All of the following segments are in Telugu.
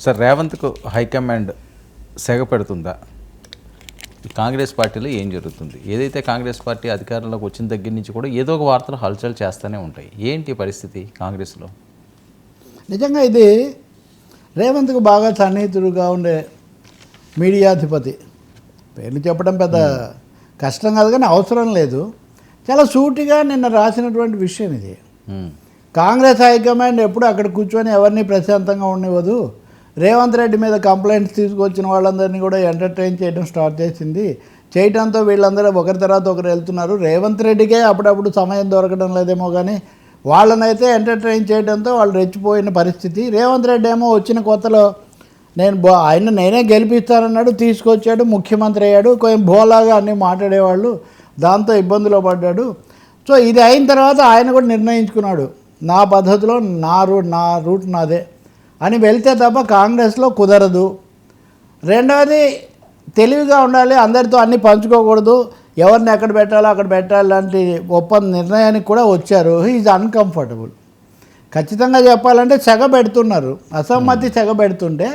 సార్, రేవంత్కు హైకమాండ్ సెగ పెడుతుందా? కాంగ్రెస్ పార్టీలో ఏం జరుగుతుంది? ఏదైతే కాంగ్రెస్ పార్టీ అధికారంలోకి వచ్చిన దగ్గర నుంచి కూడా ఏదో ఒక వార్తలు హల్చల్ చేస్తూనే ఉంటాయి. ఏంటి పరిస్థితి కాంగ్రెస్లో? నిజంగా ఇది రేవంత్కు బాగా సన్నిహితుడుగా ఉండే మీడియాధిపతి పేర్లు చెప్పడం పెద్ద కష్టం కాదు, కానీ అవసరం లేదు. చాలా సూటిగా నిన్న రాసినటువంటి విషయం ఇది. కాంగ్రెస్ హైకమాండ్ ఎప్పుడు అక్కడ కూర్చొని ఎవరిని ప్రశాంతంగా ఉండనివ్వదు. రేవంత్ రెడ్డి మీద కంప్లైంట్స్ తీసుకొచ్చిన వాళ్ళందరినీ కూడా ఎంటర్టైన్ చేయడం స్టార్ట్ చేసింది. చేయడంతో వీళ్ళందరూ ఒకరి తర్వాత ఒకరు వెళ్తున్నారు. రేవంత్ రెడ్డికే అప్పుడప్పుడు సమయం దొరకడం లేదేమో, కానీ వాళ్ళనైతే ఎంటర్టైన్ చేయడంతో వాళ్ళు రెచ్చిపోయిన పరిస్థితి. రేవంత్ రెడ్డి ఏమో వచ్చిన కొత్తలో నేనే గెలిపిస్తానన్నాడు, తీసుకొచ్చాడు, ముఖ్యమంత్రి అయ్యాడు, కొంచెం భోలాగా అన్నీ మాట్లాడేవాళ్ళు, దాంతో ఇబ్బందులు పడ్డాడు. సో ఇది అయిన తర్వాత ఆయన కూడా నిర్ణయించుకున్నాడు, నా పద్ధతిలో నా రూట్ నాదే అని వెళ్తే తప్ప కాంగ్రెస్లో కుదరదు. రెండవది తెలివిగా ఉండాలి, అందరితో అన్నీ పంచుకోకూడదు, ఎవరిని ఎక్కడ పెట్టాలో అక్కడ పెట్టాలి లాంటి ఒప్పంద నిర్ణయానికి కూడా వచ్చారు. Is uncomfortable. ఖచ్చితంగా చెప్పాలంటే సెగ పెడుతున్నారు, అసమ్మతి సెగ పెడుతుంటే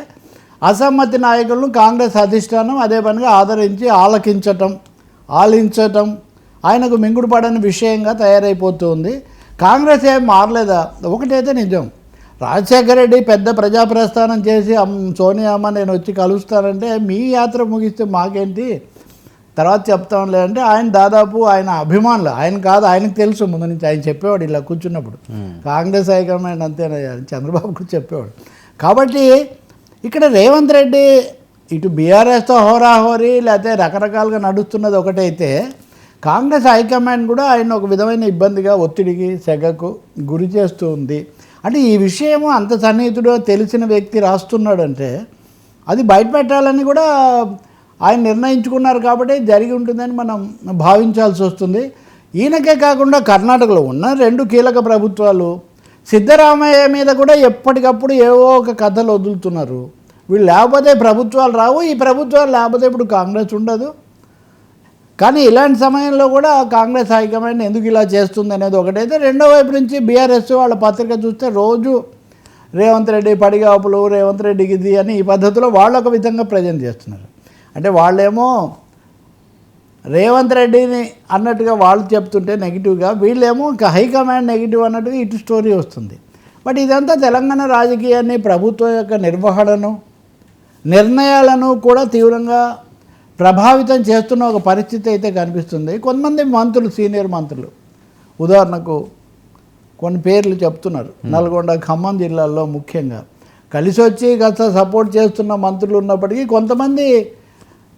అసమ్మతి నాయకులను కాంగ్రెస్ అధిష్టానం అదే పనిగా ఆదరించి ఆలించటం ఆయనకు మింగుడు పడని విషయంగా తయారైపోతుంది. కాంగ్రెస్ ఏం మారలేదా? ఒకటైతే నిజం, రాజశేఖర రెడ్డి పెద్ద ప్రజాప్రస్థానం చేసి సోనియా అమ్మ నేను వచ్చి కలుస్తానంటే మీ యాత్ర ముగిస్తే మాకేంటి, తర్వాత చెప్తాంలే అంటే ఆయన దాదాపు ఆయన అభిమానులు, ఆయన కాదు ఆయనకు తెలుసు ముందు నుంచి, ఆయన చెప్పేవాడు ఇలా కూర్చున్నప్పుడు కాంగ్రెస్ హైకమాండ్ అంతేనయ్యా అని చంద్రబాబు కూడా చెప్పేవాడు. కాబట్టి ఇక్కడ రేవంత్ రెడ్డి ఇటు బీఆర్ఎస్తో హోరాహోరీ లేకపోతే రకరకాలుగా నడుస్తున్నది ఒకటైతే, కాంగ్రెస్ హైకమాండ్ కూడా ఆయన ఒక విధమైన ఇబ్బందిగా ఒత్తిడికి సెగకు గురి చేస్తూ ఉంది. అంటే ఈ విషయము అంత సన్నిహితుడో తెలిసిన వ్యక్తి రాస్తున్నాడంటే అది బయట పెట్టాలని కూడా ఆయన నిర్ణయించుకున్నారు కాబట్టి జరిగి ఉంటుందని మనం భావించాల్సి వస్తుంది. ఈయనకే కాకుండా కర్ణాటకలో ఉన్న 2 కీలక ప్రభుత్వాలు సిద్ధరామయ్య మీద కూడా ఎప్పటికప్పుడు ఏవో ఒక కథలు వదులుతున్నారు. వీళ్ళు లేకపోతే ప్రభుత్వాలు రావు, ఈ ప్రభుత్వాలు లేకపోతే ఇప్పుడు కాంగ్రెస్ ఉండదు. కానీ ఇలాంటి సమయంలో కూడా కాంగ్రెస్ హైకమాండ్ ఎందుకు ఇలా చేస్తుంది అనేది ఒకటైతే, రెండో వైపు నుంచి బీఆర్ఎస్ వాళ్ళ పత్రిక చూస్తే రోజు రేవంత్ రెడ్డి పడిగాపులు, రేవంత్ రెడ్డికి ఇది అని ఈ పద్ధతిలో వాళ్ళు ఒక విధంగా ప్రజెంట్ చేస్తున్నారు. అంటే వాళ్ళేమో రేవంత్ రెడ్డిని అన్నట్టుగా వాళ్ళు చెప్తుంటే నెగిటివ్గా, వీళ్ళేమో హైకమాండ్ నెగిటివ్ అన్నట్టుగా ఇటు స్టోరీ వస్తుంది. బట్ ఇదంతా తెలంగాణ రాజకీయాన్ని, ప్రభుత్వం యొక్క నిర్వహణను, నిర్ణయాలను కూడా తీవ్రంగా ప్రభావితం చేస్తున్న ఒక పరిస్థితి అయితే కనిపిస్తుంది. కొంతమంది మంత్రులు, సీనియర్ మంత్రులు, ఉదాహరణకు కొన్ని పేర్లు చెప్తున్నారు, నల్గొండ, ఖమ్మం జిల్లాల్లో ముఖ్యంగా కలిసి వచ్చి కాస్త సపోర్ట్ చేస్తున్న మంత్రులు ఉన్నప్పటికీ కొంతమంది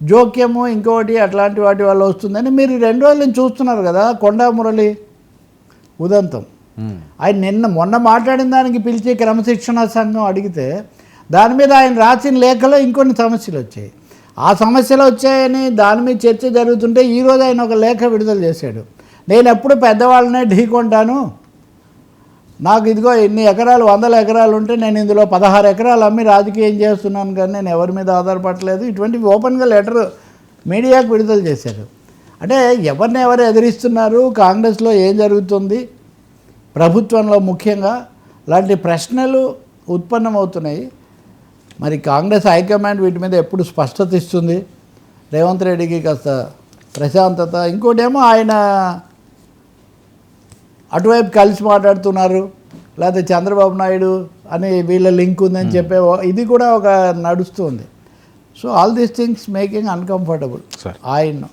జోక్యము ఇంకోటి అట్లాంటి వాటి వల్ల వస్తుందని మీరు 2 రోజుల చూస్తున్నారు కదా. కొండా మురళి ఉదంతం, ఆయన మొన్న మాట్లాడిన దానికి పిలిచి క్రమశిక్షణ సంఘం అడిగితే దాని మీద ఆయన రాసిన లేఖలో ఇంకొన్ని సమస్యలు వచ్చాయి. ఆ సమస్యలు వచ్చాయని దాని మీద చర్చ జరుగుతుంటే ఈరోజు ఆయన ఒక లేఖ విడుదల చేశాడు. నేను ఎప్పుడు పెద్దవాళ్ళనే ఢీకొంటాను, నాకు ఇదిగో ఇన్ని ఎకరాలు 100 ఎకరాలు ఉంటే నేను ఇందులో 16 ఎకరాలు అమ్మి రాజకీయం చేస్తున్నాను, కానీ నేను ఎవరి మీద ఆధారపడలేదు. ఇటువంటి ఓపెన్గా లెటర్ మీడియాకు విడుదల చేశారు. అంటే ఎవరు ఎదిరిస్తున్నారు, కాంగ్రెస్లో ఏం జరుగుతుంది, ప్రభుత్వంలో ముఖ్యంగా లాంటి ప్రశ్నలు ఉత్పన్నమవుతున్నాయి. మరి కాంగ్రెస్ హైకమాండ్ వీటి మీద ఎప్పుడు స్పష్టత ఇస్తుంది? రేవంత్ రెడ్డికి కాస్త ప్రశాంతత, ఇంకోటేమో ఆయన అటువైపు కలిసి మాట్లాడుతున్నారు, లేకపోతే చంద్రబాబు నాయుడు అని వీళ్ళ లింక్ ఉందని చెప్పే ఇది కూడా ఒక నడుస్తుంది. So all these things making uncomfortable ఆయన.